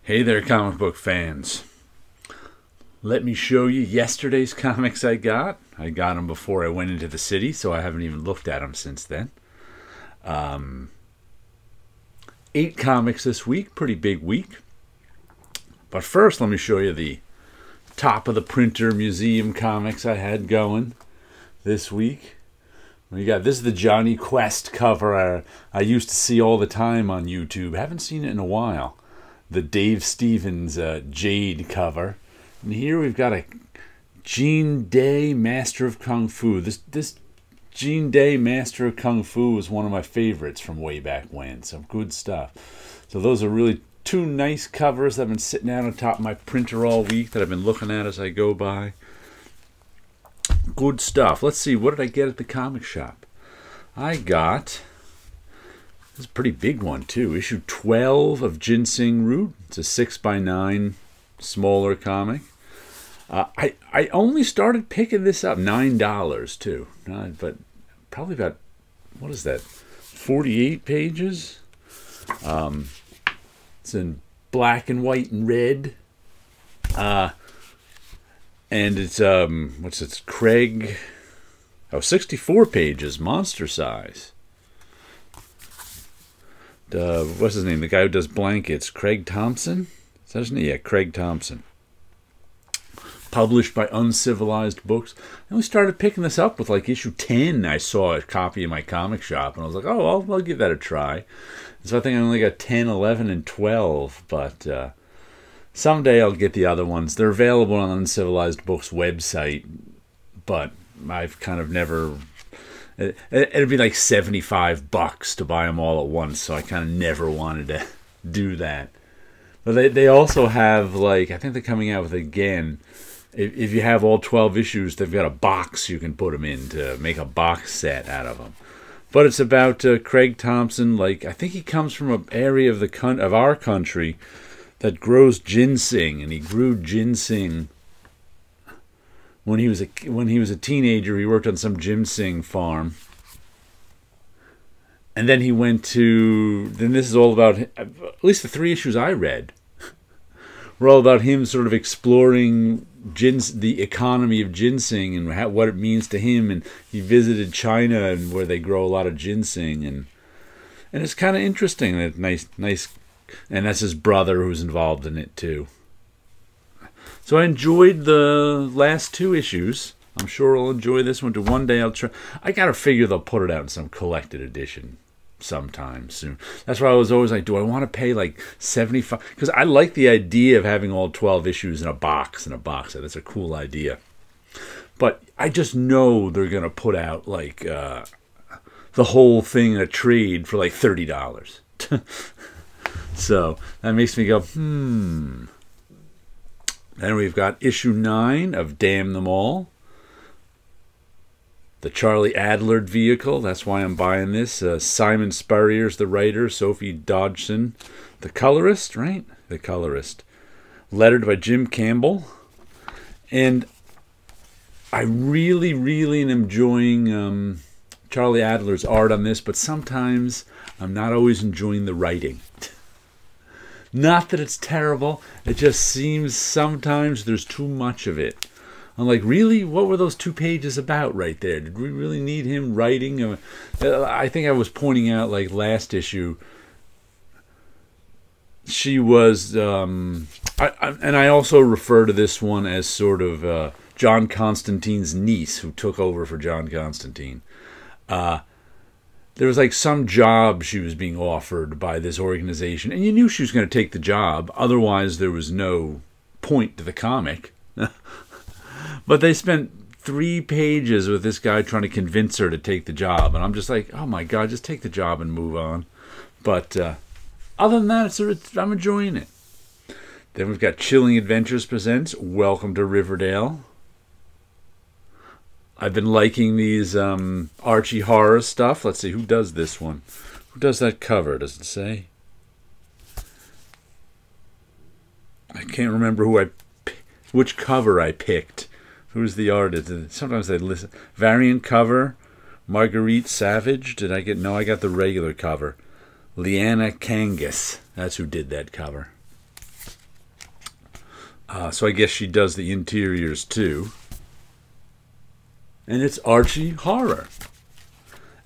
Hey there, comic book fans. Let me show you yesterday's comics I got. I got them before I went into the city, so I haven't even looked at them since then. 8 comics this week, pretty big week. But first, let me show you the top of the printer museum comics I had going this week. This is the Johnny Quest cover I used to see all the time on YouTube. Haven't seen it in a while. The Dave Stevens Jade cover. And here we've got a Gene Day Master of Kung Fu. This Gene Day Master of Kung Fu was one of my favorites from way back when. Some good stuff. So those are really 2 nice covers that have been sitting out on top of my printer all week that I've been looking at as I go by. Good stuff. Let's see, what did I get at the comic shop? I got... this is a pretty big one, too. Issue 12 of Jin Sing Root. It's a 6x9 smaller comic. I only started picking this up. $9, too. But probably about, what is that, 48 pages? It's in black and white and red. And it's, Craig... oh, 64 pages, monster size. What's his name? The guy who does blankets, Craig Thompson? Is that his name? Yeah, Craig Thompson. Published by Uncivilized Books. I only started picking this up with like issue 10. I saw a copy in my comic shop, and I was like, oh, I'll give that a try. So I think I only got 10, 11, and 12, but someday I'll get the other ones. They're available on Uncivilized Books website, but I've kind of never... it'd be like $75 to buy them all at once, so I kind of never wanted to do that. But they also have, like, I think they're coming out with, again, if you have all 12 issues, they've got a box you can put them in to make a box set out of them. But it's about Craig Thompson. Like, I think he comes from an area of our country that grows ginseng, and he grew ginseng when he was a teenager. He worked on some ginseng farm, and then he went to. Then this is all about, at least the 3 issues I read, were all about him sort of exploring the economy of ginseng and what it means to him. And he visited China, and where they grow a lot of ginseng, and it's kind of interesting. That nice, and that's his brother who's involved in it too. So I enjoyed the last 2 issues. I'm sure I'll enjoy this one too. One day I'll try. I gotta figure they'll put it out in some collected edition sometime soon. That's why I was always like, do I want to pay like $75? Because I like the idea of having all 12 issues in a box set. That's a cool idea. But I just know they're gonna put out like the whole thing in a trade for like $30. So that makes me go, Then we've got issue 9 of Damn Them All. The Charlie Adler vehicle. That's why I'm buying this. Simon Spurrier's the writer. Sophie Dodgson, the colorist, right? The colorist. Lettered by Jim Campbell. And I really, really am enjoying Charlie Adler's art on this, but sometimes I'm not always enjoying the writing. Not that it's terrible, it just seems sometimes there's too much of it. I'm like, really? What were those 2 pages about right there? Did we really need him writing? I think I was pointing out, like, last issue, she was, and I also refer to this one as sort of John Constantine's niece, who took over for John Constantine. There was like some job she was being offered by this organization, and you knew she was going to take the job, otherwise there was no point to the comic. But they spent 3 pages with this guy trying to convince her to take the job, and I'm just like, oh my god, just take the job and move on. But other than that, I'm enjoying it. Then we've got Chilling Adventures presents Welcome to Riverdale. I've been liking these Archie Horror stuff. Let's see, who does this one? Who does that cover? Does it say? I can't remember which cover I picked. Who's the artist? Sometimes they listen. Variant cover, Marguerite Savage. Did I get? No, I got the regular cover. Leanna Kangas. That's who did that cover. So I guess she does the interiors too. And it's Archie Horror.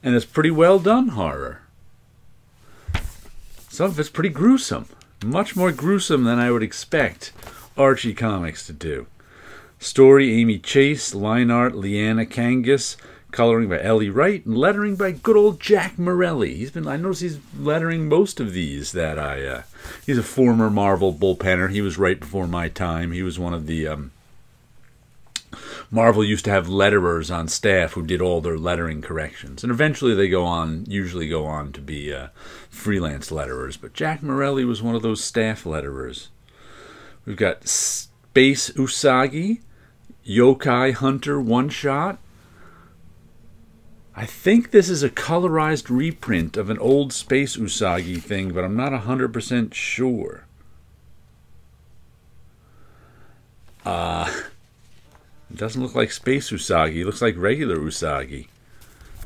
And it's pretty well done horror. Some of it's pretty gruesome. Much more gruesome than I would expect Archie comics to do. Story, Amy Chase. Line art, Leanna Kangas. Coloring by Ellie Wright. And lettering by good old Jack Morelli. I noticed he's lettering most of these that he's a former Marvel bullpenner. He was right before my time. He was one of the... Marvel used to have letterers on staff who did all their lettering corrections. And eventually they usually go on to be freelance letterers. But Jack Morelli was one of those staff letterers. We've got Space Usagi, Yokai Hunter one-shot. I think this is a colorized reprint of an old Space Usagi thing, but I'm not 100% sure. It doesn't look like Space Usagi. It looks like regular Usagi.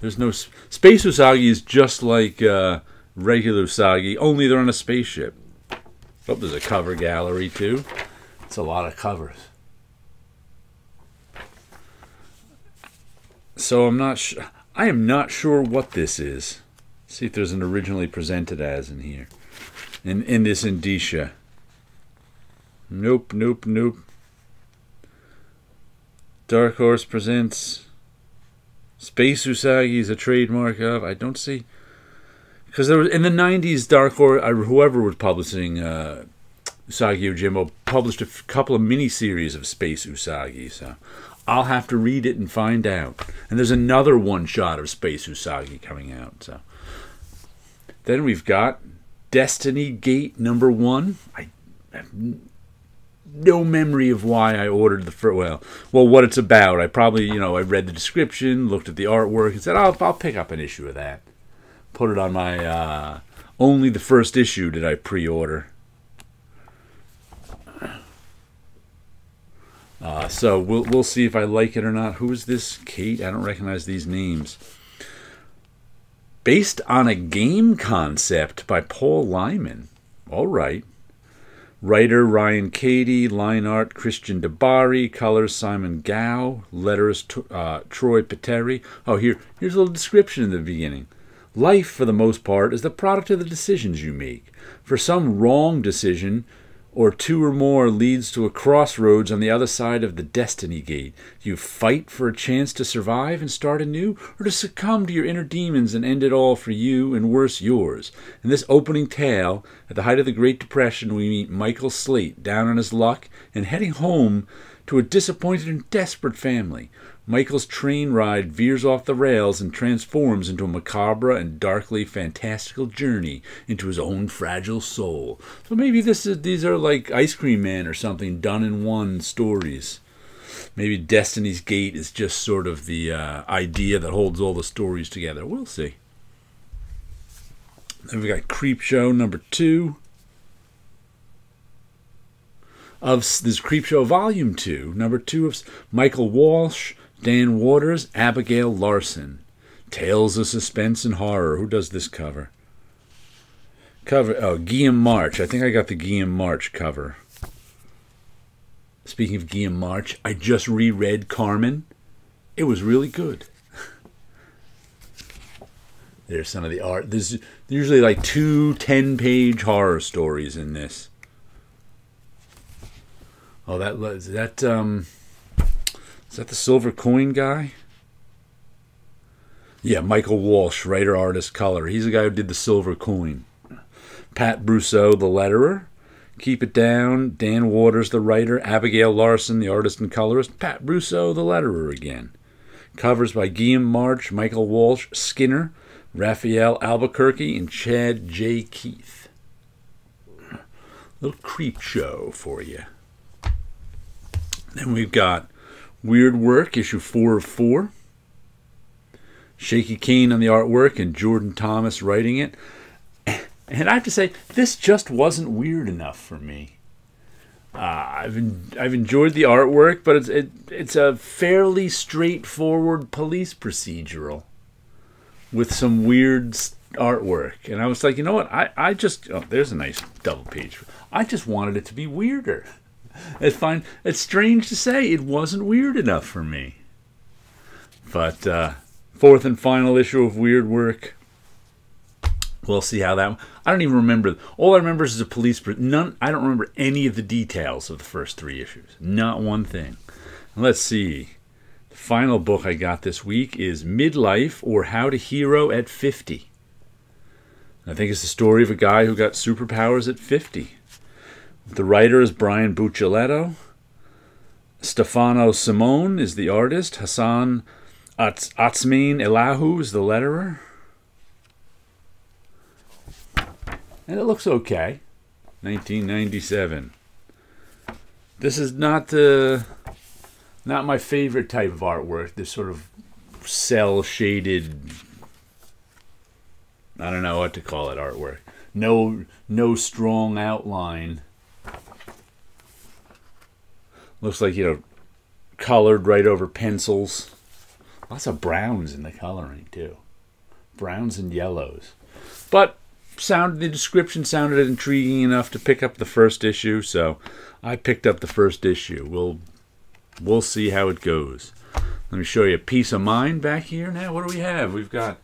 There's no... Space Usagi is just like regular Usagi, only they're on a spaceship. Oh, there's a cover gallery, too. It's a lot of covers. So I am not sure what this is. Let's see if there's an originally presented as in here. In this indicia. Nope, nope, nope. Dark Horse presents Space Usagi is a trademark of... I don't see... Because there was in the 90s, Dark Horse, whoever was publishing Usagi Yojimbo, published a couple of miniseries of Space Usagi. So I'll have to read it and find out. And there's another one-shot of Space Usagi coming out. So then we've got Destiny Gate #1. I have no memory of why I ordered the first. Well, what it's about. I probably, I read the description, looked at the artwork, and said, I'll pick up an issue of that. Put it on my. Only the first issue did I pre-order. So we'll see if I like it or not. Who is this? Kate? I don't recognize these names. Based on a game concept by Paul Lyman. All right. Writer Ryan Cady, line art Christian Dabari, colors Simon Gao, letters Troy Peteri. Oh, here's a little description in the beginning. Life, for the most part, is the product of the decisions you make. For some wrong decision, or two or more, leads to a crossroads on the other side of the destiny gate. Do you fight for a chance to survive and start anew, or to succumb to your inner demons and end it all for you and worse yours? In this opening tale, at the height of the Great Depression, we meet Michael Slate, down on his luck and heading home to a disappointed and desperate family. Michael's train ride veers off the rails and transforms into a macabre and darkly fantastical journey into his own fragile soul. So maybe these are like Ice Cream Man or something, done in one stories. Maybe Destiny's Gate is just sort of the idea that holds all the stories together. We'll see. Then we got Creepshow #2. Of this Creepshow Volume 2, #2 of Michael Walsh, Dan Waters, Abigail Larson. Tales of Suspense and Horror. Who does this cover? Guillaume March. I think I got the Guillaume March cover. Speaking of Guillaume March, I just reread Carmen. It was really good. There's some of the art. There's usually like 2 10-page horror stories in this. Oh, is that the silver coin guy? Yeah, Michael Walsh, writer, artist, color. He's the guy who did the silver coin. Pat Brousseau, the letterer. Keep It Down. Dan Waters, the writer. Abigail Larson, the artist and colorist. Pat Brousseau, the letterer again. Covers by Guillaume March, Michael Walsh, Skinner, Raphael Albuquerque, and Chad J. Keith. Little creep show for you. Then we've got Weird Work, issue 4 of 4. Shaky Kane on the artwork and Jordan Thomas writing it. And I have to say, this just wasn't weird enough for me. I've enjoyed the artwork, but it's a fairly straightforward police procedural with some weird artwork. And I was like, you know what? I just... Oh, there's a nice double page. I just wanted it to be weirder. It's fine. It's strange to say it wasn't weird enough for me. But fourth and final issue of Weird Work. We'll see how that. I don't even remember. All I remember is a police. None. I don't remember any of the details of the first 3 issues. Not one thing. Let's see. The final book I got this week is Midlife or How to Hero at 50. I think it's the story of a guy who got superpowers at 50. The writer is Brian Buccellato. Stefano Simone is the artist. Hassan Atsmin Elahu is the letterer. And it looks okay. 1997. This is not my favorite type of artwork. This sort of cell-shaded, I don't know what to call it, artwork. No strong outline. Looks like, colored right over pencils. Lots of browns in the coloring, too. Browns and yellows. But the description sounded intriguing enough to pick up the first issue, so I picked up the first issue. We'll see how it goes. Let me show you Peace of Mind back here. Now, what do we have? We've got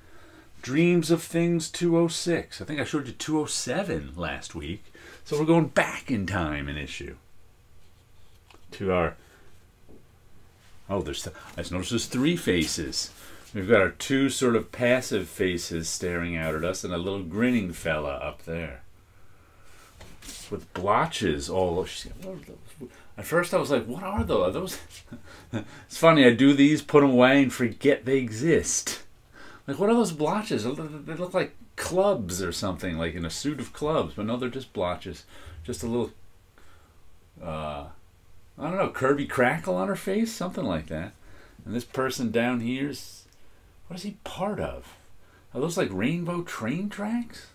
Dreams of Things 206. I think I showed you 207 last week. So we're going back in time an issue. To our... Oh, I just noticed there's 3 faces. We've got our 2 sort of passive faces staring out at us and a little grinning fella up there. With blotches all over. At first I was like, what are those? Are those? It's funny, I do these, put them away, and forget they exist. Like, what are those blotches? They look like clubs or something, like in a suit of clubs. But no, they're just blotches. Just a little, I don't know, Kirby Crackle on her face? Something like that. And this person down here's, what is he part of? Are those like rainbow train tracks?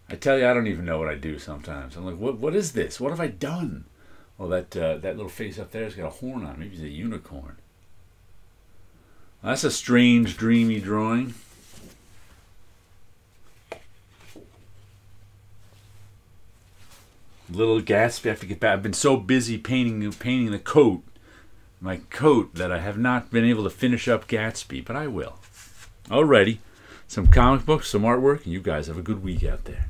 I tell you, I don't even know what I do sometimes. I'm like, what is this? What have I done? Well, that little face up there has got a horn on it. Maybe it's a unicorn. Well, that's a strange, dreamy drawing. Little Gatsby. I have to get back. I've been so busy painting the coat, my coat, that I have not been able to finish up Gatsby, but I will. Alrighty. Some comic books, some artwork, and you guys have a good week out there.